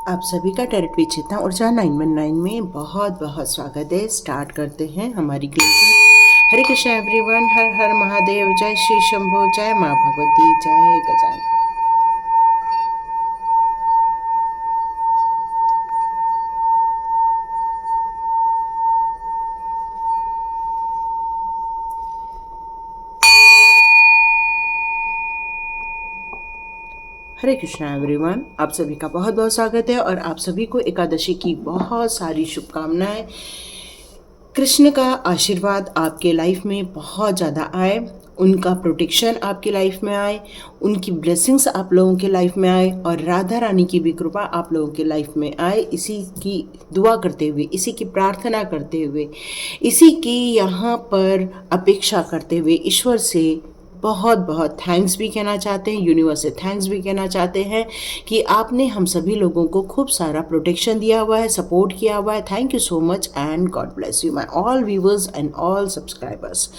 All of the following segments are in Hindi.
आप सभी का टेरिटरी चेतना ऊर्जा 919 में बहुत बहुत स्वागत है। स्टार्ट करते हैं हमारी क्लास। हरे कृष्णा एवरीवन, हर हर महादेव, जय श्री शंभो, जय माँ भगवती, जय गजानन। हरे कृष्णा एवरीवन, आप सभी का बहुत बहुत स्वागत है और आप सभी को एकादशी की बहुत सारी शुभकामनाएं। कृष्ण का आशीर्वाद आपके लाइफ में बहुत ज़्यादा आए, उनका प्रोटेक्शन आपकी लाइफ में आए, उनकी ब्लेसिंग्स आप लोगों के लाइफ में आए और राधा रानी की भी कृपा आप लोगों के लाइफ में आए। इसी की दुआ करते हुए, इसी की प्रार्थना करते हुए, इसी की यहाँ पर अपेक्षा करते हुए ईश्वर से बहुत बहुत थैंक्स भी कहना चाहते हैं, यूनिवर्स से थैंक्स भी कहना चाहते हैं कि आपने हम सभी लोगों को खूब सारा प्रोटेक्शन दिया हुआ है, सपोर्ट किया हुआ है। Thank you so much and God bless you my all viewers and all subscribers.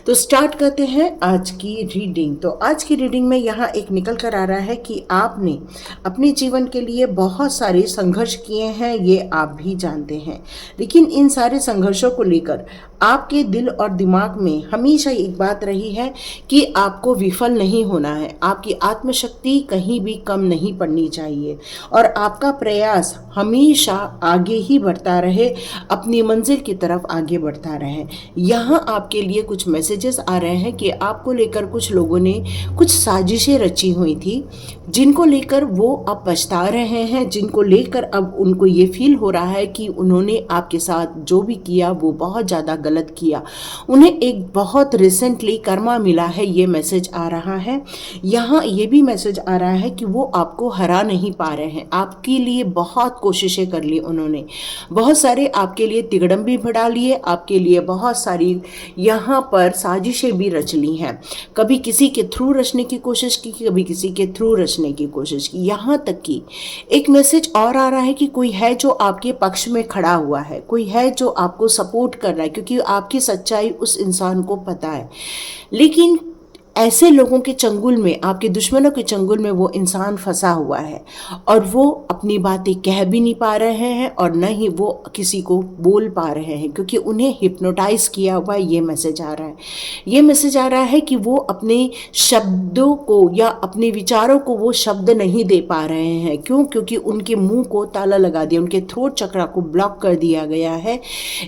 तो स्टार्ट करते हैं आज की रीडिंग। तो आज की रीडिंग में यहाँ एक निकल कर आ रहा है कि आपने अपने जीवन के लिए बहुत सारे संघर्ष किए हैं, ये आप भी जानते हैं। लेकिन इन सारे संघर्षों को लेकर आपके दिल और दिमाग में हमेशा एक बात रही है कि आपको विफल नहीं होना है, आपकी आत्मशक्ति कहीं भी कम नहीं पड़नी चाहिए और आपका प्रयास हमेशा आगे ही बढ़ता रहे, अपनी मंजिल की तरफ आगे बढ़ता रहे। यहाँ आपके लिए कुछ मैसेजेस आ रहे हैं कि आपको लेकर कुछ लोगों ने कुछ साजिशें रची हुई थी, जिनको लेकर वो अब पछता रहे हैं, जिनको लेकर अब उनको ये फील हो रहा है कि उन्होंने आपके साथ जो भी किया वो बहुत ज़्यादा गलत किया। उन्हें एक बहुत रिसेंटली कर्मा मिला है, ये मैसेज आ रहा है। यहाँ ये भी मैसेज आ रहा है कि वो आपको हरा नहीं पा रहे हैं, आपके लिए बहुत कोशिशें कर ली उन्होंने, बहुत सारे आपके लिए तिगड़म भी बढ़ा लिए, आपके लिए बहुत सारी यहाँ पर साजिशें भी रच ली हैं। कभी किसी के थ्रू रचने की कोशिश की, कभी किसी के थ्रू रचने की कोशिश की। यहाँ तक कि एक मैसेज और आ रहा है कि कोई है जो आपके पक्ष में खड़ा हुआ है, कोई है जो आपको सपोर्ट कर रहा है, क्योंकि आपकी सच्चाई उस इंसान को पता है। लेकिन ऐसे लोगों के चंगुल में, आपके दुश्मनों के चंगुल में वो इंसान फंसा हुआ है और वो अपनी बातें कह भी नहीं पा रहे हैं और न ही वो किसी को बोल पा रहे हैं, क्योंकि उन्हें हिप्नोटाइज किया हुआ ये मैसेज आ रहा है। ये मैसेज आ रहा है कि वो अपने शब्दों को या अपने विचारों को वो शब्द नहीं दे पा रहे हैं। क्यों? क्योंकि उनके मुंह को ताला लगा दिया, उनके थ्रोट चक्रा को ब्लॉक कर दिया गया है,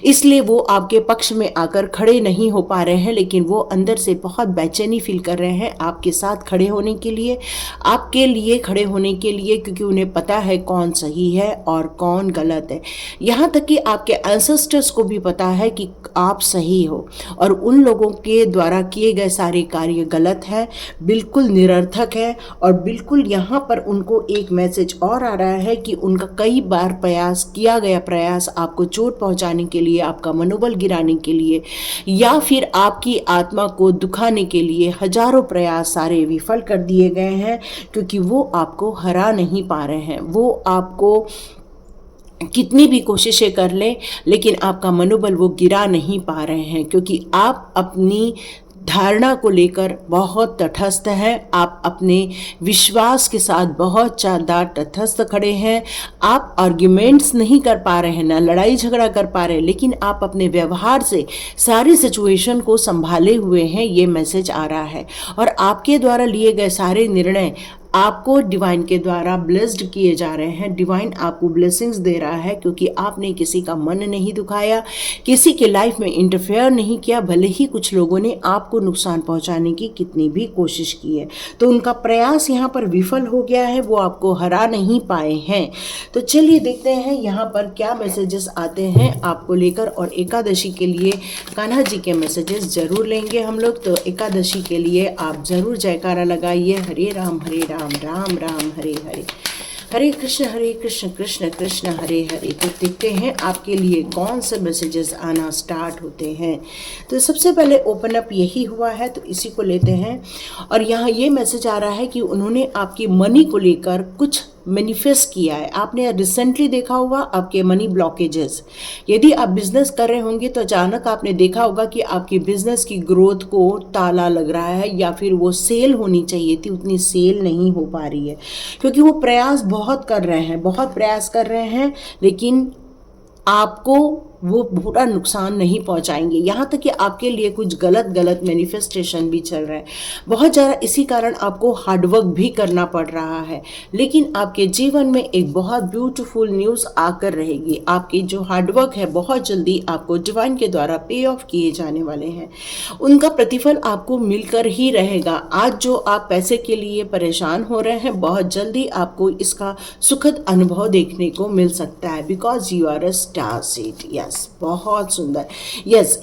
इसलिए वो आपके पक्ष में आकर खड़े नहीं हो पा रहे हैं। लेकिन वो अंदर से बहुत बेचैनी फील कर रहे हैं आपके साथ खड़े होने के लिए, आपके लिए खड़े होने के लिए, क्योंकि उन्हें पता है कौन सही है और कौन गलत है। यहाँ तक कि आपके एंसेस्टर्स को भी पता है कि आप सही हो और उन लोगों के द्वारा किए गए सारे कार्य गलत है, बिल्कुल निरर्थक है। और बिल्कुल यहाँ पर उनको एक मैसेज और आ रहा है कि उनका कई बार प्रयास किया गया, प्रयास आपको चोट पहुँचाने के लिए, आपका मनोबल गिराने के लिए या फिर आपकी आत्मा को दुखाने के लिए हजारों प्रयास सारे विफल कर दिए गए हैं, क्योंकि वो आपको हरा नहीं पा रहे हैं। वो आपको कितनी भी कोशिशें कर लें, लेकिन आपका मनोबल वो गिरा नहीं पा रहे हैं, क्योंकि आप अपनी धारणा को लेकर बहुत तटस्थ हैं, आप अपने विश्वास के साथ बहुत ज़्यादा तटस्थ खड़े हैं। आप आर्ग्यूमेंट्स नहीं कर पा रहे हैं, ना लड़ाई झगड़ा कर पा रहे हैं, लेकिन आप अपने व्यवहार से सारी सिचुएशन को संभाले हुए हैं, ये मैसेज आ रहा है। और आपके द्वारा लिए गए सारे निर्णय आपको डिवाइन के द्वारा ब्लेस्ड किए जा रहे हैं। डिवाइन आपको ब्लेसिंग्स दे रहा है, क्योंकि आपने किसी का मन नहीं दुखाया, किसी के लाइफ में इंटरफेयर नहीं किया, भले ही कुछ लोगों ने आपको नुकसान पहुंचाने की कितनी भी कोशिश की है। तो उनका प्रयास यहाँ पर विफल हो गया है, वो आपको हरा नहीं पाए हैं। तो चलिए देखते हैं यहाँ पर क्या मैसेजेस आते हैं आपको लेकर। और एकादशी के लिए कान्हा जी के मैसेजेस जरूर लेंगे हम लोग। तो एकादशी के लिए आप जरूर जयकारा लगाइए, हरे राम राम राम हरे हरे, हरे कृष्ण कृष्ण कृष्ण हरे हरे। तो देखते हैं आपके लिए कौन से मैसेजेस आना स्टार्ट होते हैं। तो सबसे पहले ओपन अप यही हुआ है, तो इसी को लेते हैं। और यहाँ ये मैसेज आ रहा है कि उन्होंने आपकी मनी को लेकर कुछ मैनिफेस्ट किया है। आपने रिसेंटली देखा होगा आपके मनी ब्लॉकेजेस, यदि आप बिजनेस कर रहे होंगे तो अचानक आपने देखा होगा कि आपकी बिजनेस की ग्रोथ को ताला लग रहा है, या फिर वो सेल होनी चाहिए थी उतनी सेल नहीं हो पा रही है, क्योंकि वो प्रयास बहुत कर रहे हैं, बहुत प्रयास कर रहे हैं, लेकिन आपको वो पूरा नुकसान नहीं पहुंचाएंगे। यहाँ तक कि आपके लिए कुछ गलत गलत मैनिफेस्टेशन भी चल रहा है बहुत ज़्यादा, इसी कारण आपको हार्डवर्क भी करना पड़ रहा है। लेकिन आपके जीवन में एक बहुत ब्यूटीफुल न्यूज़ आकर रहेगी। आपकी जो हार्डवर्क है बहुत जल्दी आपको डिवाइन के द्वारा पे ऑफ किए जाने वाले हैं, उनका प्रतिफल आपको मिलकर ही रहेगा। आज जो आप पैसे के लिए परेशान हो रहे हैं, बहुत जल्दी आपको इसका सुखद अनुभव देखने को मिल सकता है, because you are a star seed. बहुत सुंदर।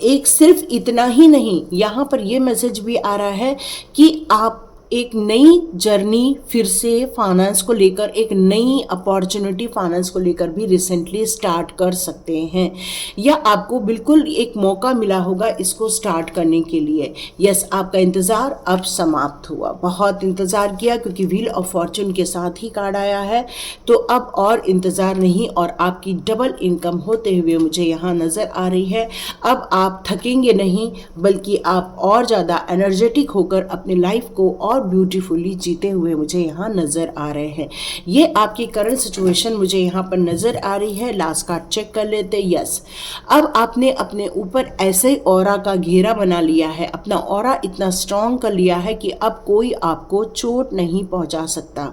एक सिर्फ इतना ही नहीं, यहाँ पर ये मैसेज भी आ रहा है कि आप एक नई जर्नी फिर से फाइनेंस को लेकर, एक नई अपॉर्चुनिटी फाइनेंस को लेकर भी रिसेंटली स्टार्ट कर सकते हैं, या आपको बिल्कुल एक मौका मिला होगा इसको स्टार्ट करने के लिए। आपका इंतज़ार अब समाप्त हुआ। बहुत इंतज़ार किया, क्योंकि व्हील ऑफ फॉर्चून के साथ ही कार्ड आया है, तो अब और इंतज़ार नहीं, और आपकी डबल इनकम होते हुए मुझे यहाँ नज़र आ रही है। अब आप थकेंगे नहीं, बल्कि आप और ज़्यादा एनर्जेटिक होकर अपनी लाइफ को और ब्यूटीफुली जीते हुए मुझे यहाँ नजर आ रहे हैं। ये आपकी करंट सिचुएशन मुझे यहाँ पर नजर आ रही है। लास्ट कार्ड चेक कर लेते। अब आपने अपने ऊपर ऐसे ऑरा का घेरा बना लिया है, अपना ऑरा इतना स्ट्रॉन्ग कर लिया है कि अब कोई आपको चोट नहीं पहुंचा सकता,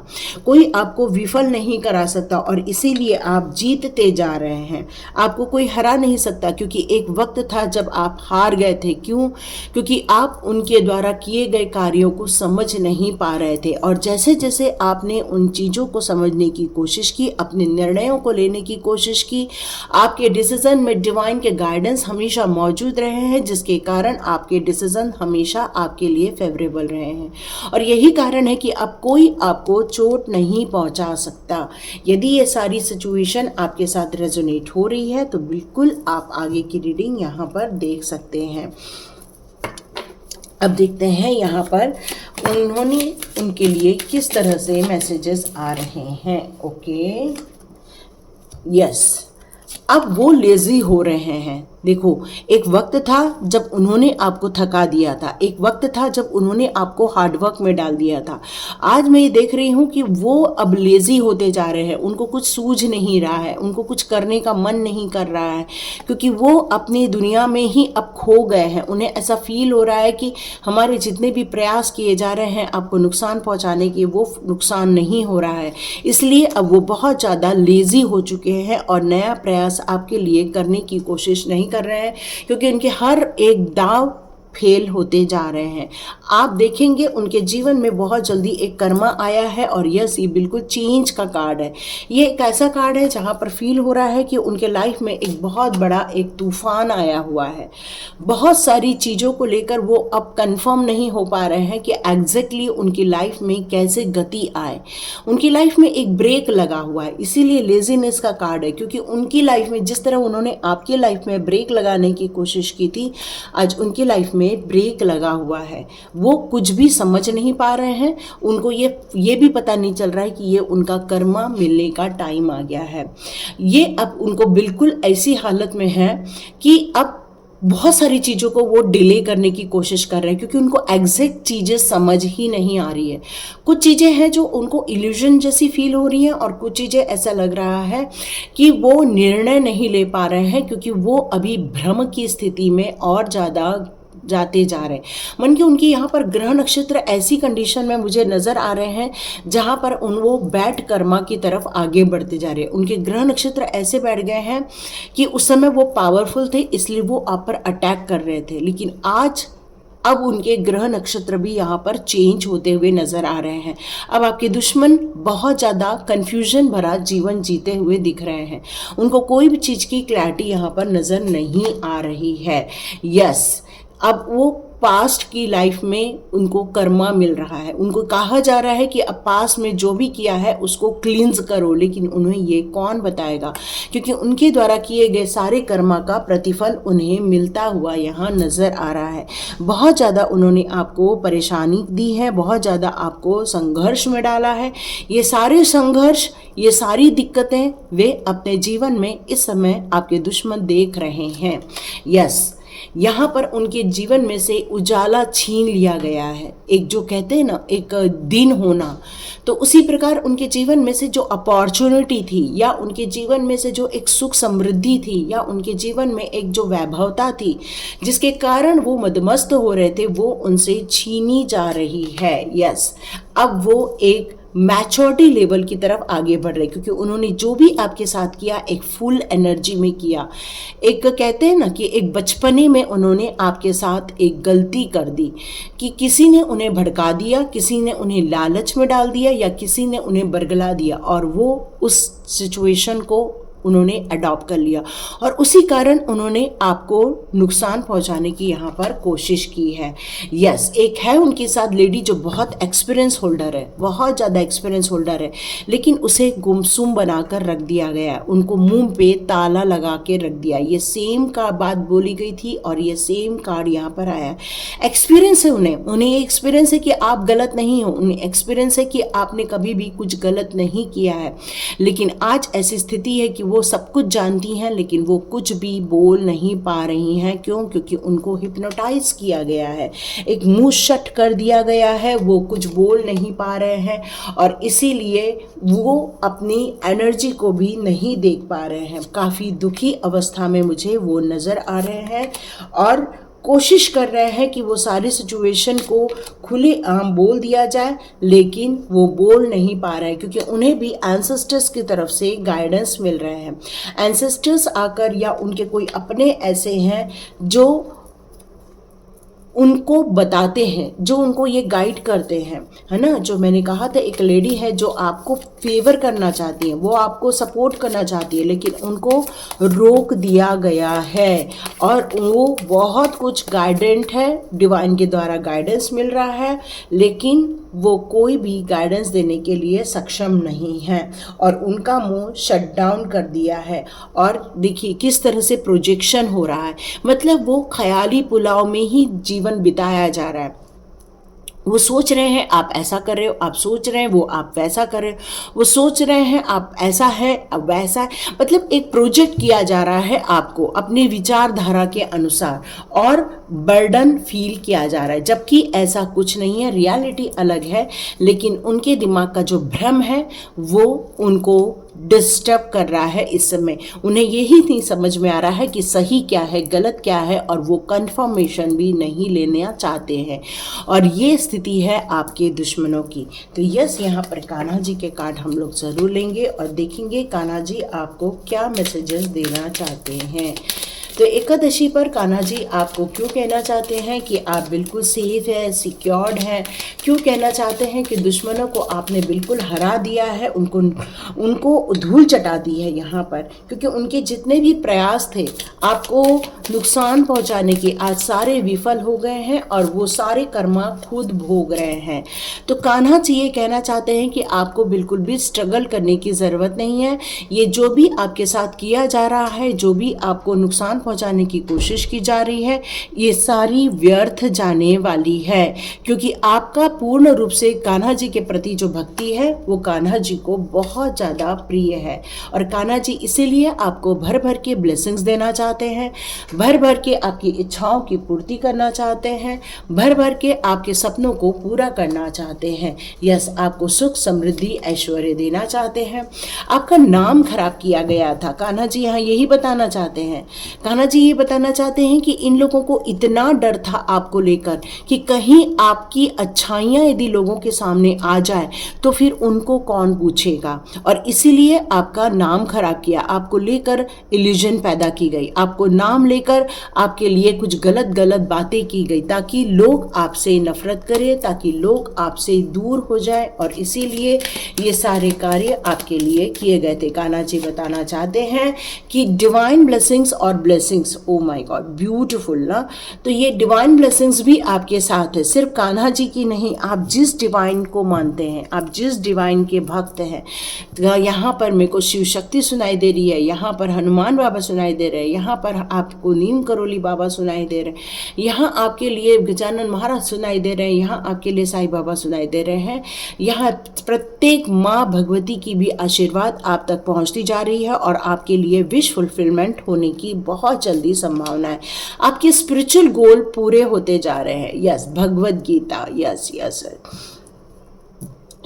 कोई आपको विफल नहीं करा सकता, और इसीलिए आप जीतते जा रहे हैं। आपको कोई हरा नहीं सकता, क्योंकि एक वक्त था जब आप हार गए थे। क्यों? क्योंकि आप उनके द्वारा किए गए कार्यों को समझ नहीं पा रहे थे, और जैसे जैसे आपने उन चीज़ों को समझने की कोशिश की, अपने निर्णयों को लेने की कोशिश की, आपके डिसीजन में डिवाइन के गाइडेंस हमेशा मौजूद रहे हैं, जिसके कारण आपके डिसीजन हमेशा आपके लिए फेवरेबल रहे हैं। और यही कारण है कि अब कोई आपको चोट नहीं पहुंचा सकता। यदि ये सारी सिचुएशन आपके साथ रेजोनेट हो रही है तो बिल्कुल आप आगे की रीडिंग यहाँ पर देख सकते हैं। अब देखते हैं यहाँ पर उन्होंने उनके लिए किस तरह से मैसेजेस आ रहे हैं। ओके, अब वो लेजी हो रहे हैं। देखो, एक वक्त था जब उन्होंने आपको थका दिया था, एक वक्त था जब उन्होंने आपको हार्डवर्क में डाल दिया था। आज मैं ये देख रही हूँ कि वो अब लेजी होते जा रहे हैं, उनको कुछ सूझ नहीं रहा है, उनको कुछ करने का मन नहीं कर रहा है, क्योंकि वो अपनी दुनिया में ही अब खो गए हैं। उन्हें ऐसा फील हो रहा है कि हमारे जितने भी प्रयास किए जा रहे हैं आपको नुकसान पहुँचाने के, वो नुकसान नहीं हो रहा है। इसलिए अब वो बहुत ज़्यादा लेजी हो चुके हैं और नया प्रयास आपके लिए करने की कोशिश नहीं कर रहे हैं, क्योंकि उनके हर एक दाव फेल होते जा रहे हैं। आप देखेंगे उनके जीवन में बहुत जल्दी एक कर्मा आया है, और ये बिल्कुल चेंज का कार्ड है। ये एक ऐसा कार्ड है जहाँ पर फील हो रहा है कि उनके लाइफ में एक बहुत बड़ा एक तूफान आया हुआ है। बहुत सारी चीज़ों को लेकर वो अब कंफर्म नहीं हो पा रहे हैं कि एग्जैक्टली उनकी लाइफ में कैसे गति आए। उनकी लाइफ में एक ब्रेक लगा हुआ है, इसीलिए लेजीनेस का कार्ड है, क्योंकि उनकी लाइफ में जिस तरह उन्होंने आपकी लाइफ में ब्रेक लगाने की कोशिश की थी, आज उनकी लाइफ में ब्रेक लगा हुआ है। वो कुछ भी समझ नहीं पा रहे हैं, उनको ये भी पता नहीं चल रहा है कि ये उनका कर्मा मिलने का टाइम आ गया है। ये अब उनको बिल्कुल ऐसी हालत में है कि अब बहुत सारी चीज़ों को वो डिले करने की कोशिश कर रहे हैं, क्योंकि उनको एग्जैक्ट चीज़ें समझ ही नहीं आ रही है। कुछ चीज़ें हैं जो उनको इल्यूजन जैसी फील हो रही हैं, और कुछ चीज़ें ऐसा लग रहा है कि वो निर्णय नहीं ले पा रहे हैं, क्योंकि वो अभी भ्रम की स्थिति में और ज़्यादा जाते जा रहे हैं। मन के उनकी यहाँ पर ग्रह नक्षत्र ऐसी कंडीशन में मुझे नज़र आ रहे हैं जहाँ पर वो बैड कर्मा की तरफ आगे बढ़ते जा रहे हैं। उनके ग्रह नक्षत्र ऐसे बैठ गए हैं कि उस समय वो पावरफुल थे, इसलिए वो आप पर अटैक कर रहे थे, लेकिन आज अब उनके ग्रह नक्षत्र भी यहाँ पर चेंज होते हुए नज़र आ रहे हैं। अब आपके दुश्मन बहुत ज़्यादा कन्फ्यूजन भरा जीवन जीते हुए दिख रहे हैं। उनको कोई भी चीज़ की क्लैरिटी यहाँ पर नज़र नहीं आ रही है। अब वो पास्ट की लाइफ में उनको कर्मा मिल रहा है। उनको कहा जा रहा है कि अब पास्ट में जो भी किया है उसको क्लींस करो, लेकिन उन्हें ये कौन बताएगा, क्योंकि उनके द्वारा किए गए सारे कर्मा का प्रतिफल उन्हें मिलता हुआ यहाँ नज़र आ रहा है। बहुत ज़्यादा उन्होंने आपको परेशानी दी है, बहुत ज़्यादा आपको संघर्ष में डाला है। ये सारे संघर्ष, ये सारी दिक्कतें वे अपने जीवन में इस समय आपके दुश्मन देख रहे हैं। यस, यहाँ पर उनके जीवन में से उजाला छीन लिया गया है। एक जो कहते हैं ना, एक दिन होना, तो उसी प्रकार उनके जीवन में से जो अपॉर्चुनिटी थी, या उनके जीवन में से जो एक सुख समृद्धि थी, या उनके जीवन में एक जो वैभवता थी जिसके कारण वो मदमस्त हो रहे थे, वो उनसे छीनी जा रही है। यस, अब वो एक मैच्योरिटी लेवल की तरफ आगे बढ़ रहे, क्योंकि उन्होंने जो भी आपके साथ किया एक फुल एनर्जी में किया। एक कहते हैं ना कि एक बचपने में उन्होंने आपके साथ एक गलती कर दी कि किसी ने उन्हें भड़का दिया, किसी ने उन्हें लालच में डाल दिया, या किसी ने उन्हें बरगला दिया, और वो उस सिचुएशन को उन्होंने अडॉप्ट कर लिया, और उसी कारण उन्होंने आपको नुकसान पहुंचाने की यहाँ पर कोशिश की है। यस, एक है उनके साथ लेडी जो बहुत एक्सपीरियंस होल्डर है, बहुत ज़्यादा एक्सपीरियंस होल्डर है, लेकिन उसे गुमसुम बनाकर रख दिया गया, उनको मुंह पे ताला लगा के रख दिया। ये सेम का बात बोली गई थी और ये सेम कार्ड यहाँ पर आया है। एक्सपीरियंस है उन्हें ये एक्सपीरियंस है कि आप गलत नहीं हो, उन्हें एक्सपीरियंस है कि आपने कभी भी कुछ गलत नहीं किया है, लेकिन आज ऐसी स्थिति है कि वो सब कुछ जानती हैं लेकिन वो कुछ भी बोल नहीं पा रही हैं। क्यों? क्योंकि उनको हिप्नोटाइज किया गया है, एक मुंह शट कर दिया गया है, वो कुछ बोल नहीं पा रहे हैं, और इसीलिए वो अपनी एनर्जी को भी नहीं देख पा रहे हैं। काफ़ी दुखी अवस्था में मुझे वो नज़र आ रहे हैं, और कोशिश कर रहे हैं कि वो सारी सिचुएशन को खुले आम बोल दिया जाए, लेकिन वो बोल नहीं पा रहे हैं, क्योंकि उन्हें भी एंसेस्टर्स की तरफ से गाइडेंस मिल रहे हैं। एंसेस्टर्स आकर, या उनके कोई अपने ऐसे हैं जो उनको बताते हैं, जो उनको ये गाइड करते हैं, है ना। जो मैंने कहा था, एक लेडी है जो आपको फेवर करना चाहती है, वो आपको सपोर्ट करना चाहती है, लेकिन उनको रोक दिया गया है, और वो बहुत कुछ गाइडेंट है, डिवाइन के द्वारा गाइडेंस मिल रहा है, लेकिन वो कोई भी गाइडेंस देने के लिए सक्षम नहीं है, और उनका मुंह शट डाउन कर दिया है। और देखिए किस तरह से प्रोजेक्शन हो रहा है, मतलब वो ख्याली पुलाव में ही जीवन बिताया जा रहा है। वो सोच रहे हैं आप ऐसा कर रहे हो, आप सोच रहे हैं वो आप वैसा कर रहे हो, वो सोच रहे हैं आप ऐसा है अब वैसा है, मतलब एक प्रोजेक्ट किया जा रहा है आपको अपनी विचारधारा के अनुसार, और बर्डन फील किया जा रहा है, जबकि ऐसा कुछ नहीं है, रियलिटी अलग है। लेकिन उनके दिमाग का जो भ्रम है वो उनको डिस्टर्ब कर रहा है इस समय। उन्हें यही नहीं समझ में आ रहा है कि सही क्या है, गलत क्या है, और वो कंफर्मेशन भी नहीं लेना चाहते हैं, और ये स्थिति है आपके दुश्मनों की। तो यस, यहाँ पर कान्हा जी के कार्ड हम लोग ज़रूर लेंगे और देखेंगे कान्हा जी आपको क्या मैसेजेस देना चाहते हैं। तो एकादशी पर कान्हा जी आपको क्यों कहना चाहते हैं कि आप बिल्कुल सेफ है, सिक्योर्ड हैं, क्यों कहना चाहते हैं कि दुश्मनों को आपने बिल्कुल हरा दिया है, उनको धूल चटा दी है यहाँ पर, क्योंकि उनके जितने भी प्रयास थे आपको नुकसान पहुँचाने के, आज सारे विफल हो गए हैं, और वो सारे कर्मा खुद भोग रहे हैं। तो कान्हा जी ये कहना चाहते हैं कि आपको बिल्कुल भी स्ट्रगल करने की ज़रूरत नहीं है। ये जो भी आपके साथ किया जा रहा है, जो भी आपको नुकसान पहुंचाने की कोशिश की जा रही है, ये सारी व्यर्थ जाने वाली है, क्योंकि आपका पूर्ण रूप से कान्हा जी के प्रति जो भक्ति है वो कान्हा जी को बहुत ज़्यादा प्रिय है, और कान्हा जी इसीलिए आपको भर भर के ब्लेसिंग्स देना चाहते हैं, भर भर के आपकी इच्छाओं की पूर्ति करना चाहते हैं, भर भर के आपके सपनों को पूरा करना चाहते हैं। यस, आपको सुख समृद्धि ऐश्वर्य देना चाहते हैं। आपका नाम खराब किया गया था, कान्हा जी यहाँ यही बताना चाहते हैं। कान्हा जी ये बताना चाहते हैं कि इन लोगों को इतना डर था आपको लेकर कि कहीं आपकी अच्छाइयाँ यदि लोगों के सामने आ जाए तो फिर उनको कौन पूछेगा, और इसीलिए आपका नाम खराब किया, आपको लेकर इल्यूजन पैदा की गई, आपको नाम लेकर आपके लिए कुछ गलत गलत बातें की गई, ताकि लोग आपसे नफरत करें, ताकि लोग आपसे दूर हो जाए, और इसीलिए ये सारे कार्य आपके लिए किए गए थे। कान्हा जी बताना चाहते हैं कि डिवाइन ब्लेसिंग्स और blessing blessings, oh my God, beautiful ना। तो ये डिवाइन ब्लेसिंग्स भी आपके साथ है, सिर्फ कान्हा जी की नहीं, आप जिस डिवाइन को मानते हैं, आप जिस डिवाइन के भक्त हैं। तो यहाँ पर मेरे को शिव शक्ति सुनाई दे रही है, यहाँ पर हनुमान बाबा सुनाई दे रहे हैं, यहाँ पर आपको नीम करोली बाबा सुनाई दे रहे हैं, यहाँ आपके लिए गजानन महाराज सुनाई दे रहे हैं, यहाँ आपके लिए साईं बाबा सुनाई दे रहे हैं। यहाँ प्रत्येक माँ भगवती की भी आशीर्वाद आप तक पहुँचती जा रही है और आपके लिए विश फुलफिलमेंट होने की बहुत जल्दी संभावना है। आपके स्पिरिचुअल गोल पूरे होते जा रहे हैं। Yes, Bhagavad Gita, yes yes.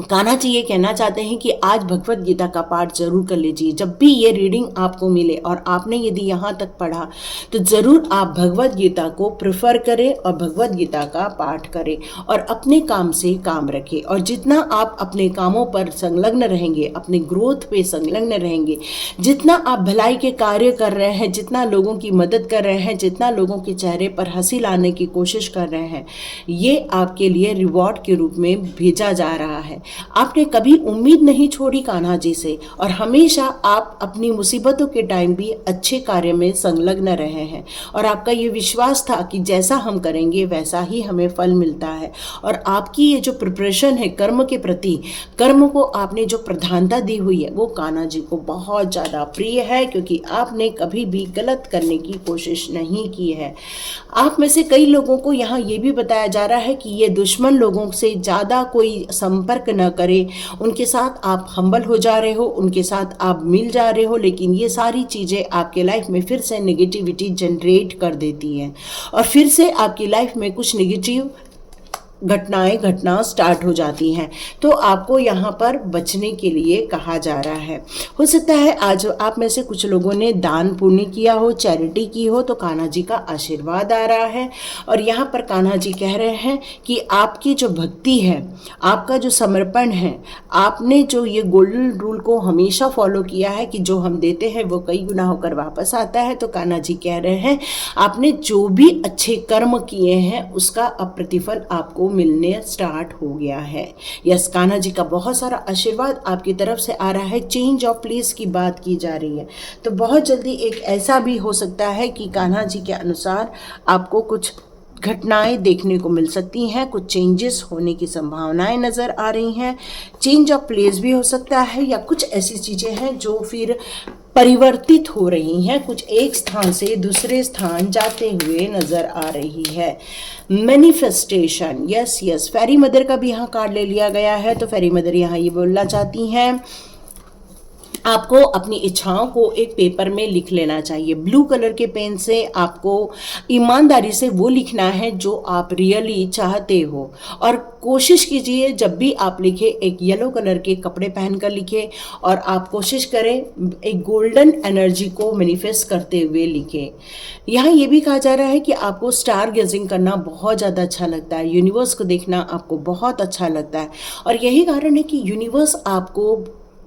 Kanha ji ये कहना चाहते हैं कि आज भगवत गीता का पाठ जरूर कर लीजिए। जब भी ये रीडिंग आपको मिले और आपने यदि यहाँ तक पढ़ा तो ज़रूर आप भगवत गीता को प्रेफर करें और भगवत गीता का पाठ करें और अपने काम से काम रखें। और जितना आप अपने कामों पर संलग्न रहेंगे, अपने ग्रोथ पे संलग्न रहेंगे, जितना आप भलाई के कार्य कर रहे हैं, जितना लोगों की मदद कर रहे हैं, जितना लोगों के चेहरे पर हंसी लाने की कोशिश कर रहे हैं, ये आपके लिए रिवॉर्ड के रूप में भेजा जा रहा है। आपने कभी उम्मीद नहीं छोड़ी कान्हा जी से और हमेशा आप अपनी मुसीबतों के टाइम भी अच्छे कार्य में संलग्न रहे हैं और आपका ये विश्वास था कि जैसा हम करेंगे वैसा ही हमें फल मिलता है। और आपकी ये जो प्रिपरेशन है कर्म के प्रति, कर्म को आपने जो प्रधानता दी हुई है वो कान्हा जी को बहुत ज़्यादा प्रिय है, क्योंकि आपने कभी भी गलत करने की कोशिश नहीं की है। आप में से कई लोगों को यहाँ ये भी बताया जा रहा है कि ये दुश्मन लोगों से ज़्यादा कोई संपर्क न करे, उनके साथ आप हम्बल हो जा रहे हो, उनके साथ आप मिल जा रहे हो, लेकिन ये सारी चीज़ें आपके लाइफ में फिर से नेगेटिविटी जनरेट कर देती हैं और फिर से आपकी लाइफ में कुछ नेगेटिव घटना स्टार्ट हो जाती हैं। तो आपको यहाँ पर बचने के लिए कहा जा रहा है। हो सकता है आज आप में से कुछ लोगों ने दान पुण्य किया हो, चैरिटी की हो, तो कान्हा जी का आशीर्वाद आ रहा है। और यहाँ पर कान्हा जी कह रहे हैं कि आपकी जो भक्ति है, आपका जो समर्पण है, आपने जो ये गोल्डन रूल को हमेशा फॉलो किया है कि जो हम देते हैं वो कई गुना होकर वापस आता है। तो कान्हा जी कह रहे हैं आपने जो भी अच्छे कर्म किए हैं उसका अब प्रतिफल आपको मिलने स्टार्ट हो गया है। यस, कान्हा जी का बहुत सारा आशीर्वाद आपकी तरफ से आ रहा है। चेंज ऑफ प्लेस की बात की जा रही है, तो बहुत जल्दी एक ऐसा भी हो सकता है कि कान्हा जी के अनुसार आपको कुछ घटनाएं देखने को मिल सकती हैं, कुछ चेंजेस होने की संभावनाएं नज़र आ रही हैं। चेंज ऑफ प्लेस भी हो सकता है या कुछ ऐसी चीज़ें हैं जो फिर परिवर्तित हो रही हैं, कुछ एक स्थान से दूसरे स्थान जाते हुए नज़र आ रही है। मैनिफेस्टेशन, यस यस, फेरी मदर का भी यहाँ कार्ड ले लिया गया है। तो फेरी मदर यहाँ ये बोलना चाहती हैं आपको अपनी इच्छाओं को एक पेपर में लिख लेना चाहिए। ब्लू कलर के पेन से आपको ईमानदारी से वो लिखना है जो आप रियली चाहते हो, और कोशिश कीजिए जब भी आप लिखें एक येलो कलर के कपड़े पहनकर लिखें और आप कोशिश करें एक गोल्डन एनर्जी को मैनिफेस्ट करते हुए लिखें। यहाँ ये भी कहा जा रहा है कि आपको स्टार गेजिंग करना बहुत ज़्यादा अच्छा लगता है, यूनिवर्स को देखना आपको बहुत अच्छा लगता है और यही कारण है कि यूनिवर्स आपको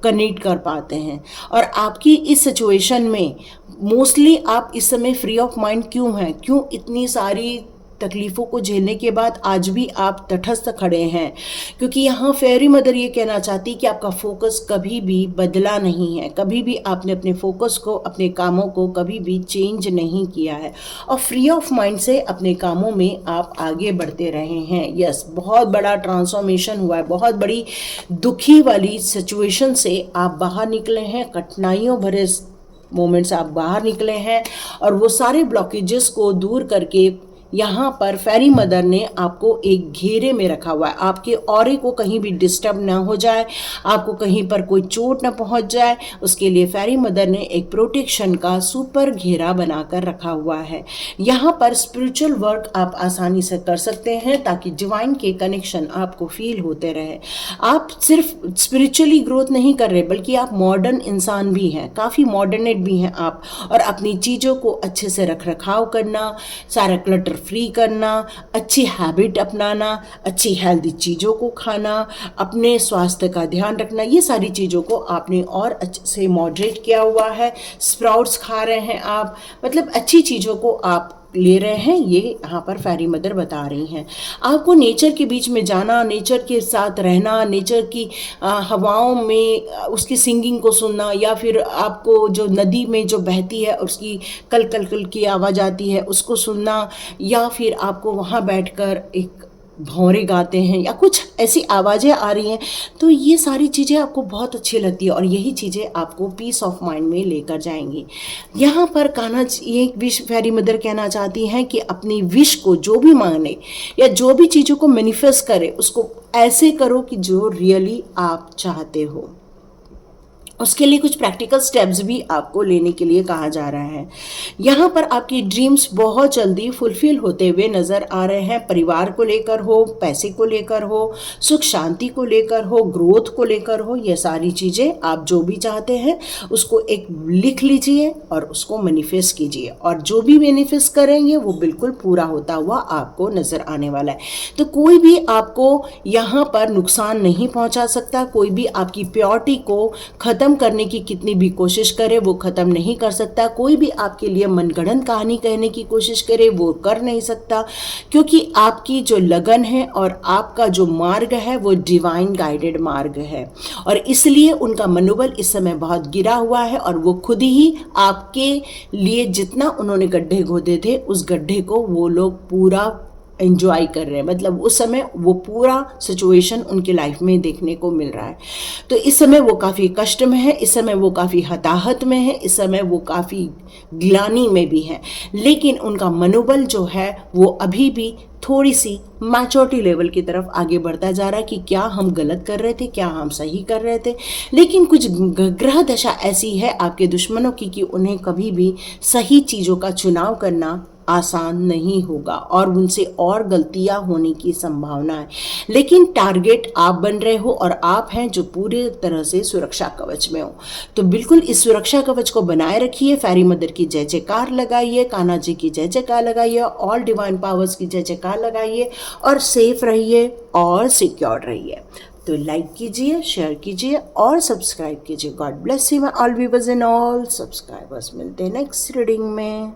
कनेक्ट कर पाते हैं। और आपकी इस सिचुएशन में मोस्टली आप इस समय फ्री ऑफ माइंड क्यों हैं, क्यों इतनी सारी तकलीफ़ों को झेलने के बाद आज भी आप तटस्थ खड़े हैं, क्योंकि यहाँ फेरी मदर ये कहना चाहती कि आपका फोकस कभी भी बदला नहीं है, कभी भी आपने अपने फोकस को, अपने कामों को कभी भी चेंज नहीं किया है और फ्री ऑफ माइंड से अपने कामों में आप आगे बढ़ते रहे हैं। यस, बहुत बड़ा ट्रांसफॉर्मेशन हुआ है, बहुत बड़ी दुखी वाली सिचुएशन से आप बाहर निकले हैं, कठिनाइयों भरे मोमेंट्स आप बाहर निकले हैं और वो सारे ब्लॉकेजेस को दूर करके यहाँ पर फेरी मदर ने आपको एक घेरे में रखा हुआ है। आपके ऑरे को कहीं भी डिस्टर्ब ना हो जाए, आपको कहीं पर कोई चोट ना पहुँच जाए, उसके लिए फेरी मदर ने एक प्रोटेक्शन का सुपर घेरा बनाकर रखा हुआ है। यहाँ पर स्पिरिचुअल वर्क आप आसानी से कर सकते हैं ताकि डिवाइन के कनेक्शन आपको फील होते रहे। आप सिर्फ स्पिरिचुअली ग्रोथ नहीं कर रहे बल्कि आप मॉडर्न इंसान भी हैं, काफ़ी मॉडर्नेट भी हैं आप, और अपनी चीज़ों को अच्छे से रख रखाव करना, सारा क्लटर फ्री करना, अच्छी हैबिट अपनाना, अच्छी हेल्दी चीज़ों को खाना, अपने स्वास्थ्य का ध्यान रखना, ये सारी चीज़ों को आपने और अच्छे से मॉडरेट किया हुआ है। स्प्राउट्स खा रहे हैं आप, मतलब अच्छी चीज़ों को आप ले रहे हैं, ये यहाँ पर फेरी मदर बता रही हैं। आपको नेचर के बीच में जाना, नेचर के साथ रहना, नेचर की हवाओं में उसकी सिंगिंग को सुनना, या फिर आपको जो नदी में जो बहती है उसकी कल कल कल की आवाज़ आती है उसको सुनना, या फिर आपको वहाँ बैठकर एक भौरे गाते हैं या कुछ ऐसी आवाज़ें आ रही हैं, तो ये सारी चीज़ें आपको बहुत अच्छी लगती है और यही चीज़ें आपको पीस ऑफ माइंड में लेकर जाएंगी। यहाँ पर कान्हा ये विश फेरी मदर कहना चाहती हैं कि अपनी विश को जो भी मांगे या जो भी चीज़ों को मैनिफेस्ट करे उसको ऐसे करो कि जो रियली आप चाहते हो। उसके लिए कुछ प्रैक्टिकल स्टेप्स भी आपको लेने के लिए कहा जा रहा है। यहाँ पर आपकी ड्रीम्स बहुत जल्दी फुलफिल होते हुए नज़र आ रहे हैं। परिवार को लेकर हो, पैसे को लेकर हो, सुख शांति को लेकर हो, ग्रोथ को लेकर हो, ये सारी चीज़ें आप जो भी चाहते हैं उसको एक लिख लीजिए और उसको मैनिफेस्ट कीजिए, और जो भी मैनिफेस्ट करेंगे वो बिल्कुल पूरा होता हुआ आपको नज़र आने वाला है। तो कोई भी आपको यहाँ पर नुकसान नहीं पहुँचा सकता, कोई भी आपकी प्योरिटी को ख़त्म करने की कितनी भी कोशिश करे वो ख़त्म नहीं कर सकता। कोई भी आपके लिए मनगढ़ंत कहानी कहने की कोशिश करे वो कर नहीं सकता, क्योंकि आपकी जो लगन है और आपका जो मार्ग है वो डिवाइन गाइडेड मार्ग है, और इसलिए उनका मनोबल इस समय बहुत गिरा हुआ है और वो खुद ही आपके लिए जितना उन्होंने गड्ढे खोदे थे उस गड्ढे को वो लोग पूरा एंजॉय कर रहे हैं। मतलब उस समय वो पूरा सिचुएशन उनकी लाइफ में देखने को मिल रहा है। तो इस समय वो काफ़ी कष्ट में है, इस समय वो काफ़ी हताहत में है, इस समय वो काफ़ी ग्लानि में भी है, लेकिन उनका मनोबल जो है वो अभी भी थोड़ी सी मैच्योरिटी लेवल की तरफ आगे बढ़ता जा रहा है कि क्या हम गलत कर रहे थे, क्या हम सही कर रहे थे। लेकिन कुछ ग्रह दशा ऐसी है आपके दुश्मनों की कि उन्हें कभी भी सही चीज़ों का चुनाव करना आसान नहीं होगा और उनसे और गलतियां होने की संभावना है। लेकिन टारगेट आप बन रहे हो और आप हैं जो पूरे तरह से सुरक्षा कवच में हो। तो बिल्कुल इस सुरक्षा कवच को बनाए रखिए, फेरी मदर की जय जयकार लगाइए, कान्हा जी की जय जयकार लगाइए, ऑल डिवाइन पावर्स की जय जयकार लगाइए और सेफ रहिए और सिक्योर रहिए। तो लाइक कीजिए, शेयर कीजिए और सब्सक्राइब कीजिए। God bless you my all viewers and all subscribers. मिलते हैं नेक्स्ट रीडिंग में।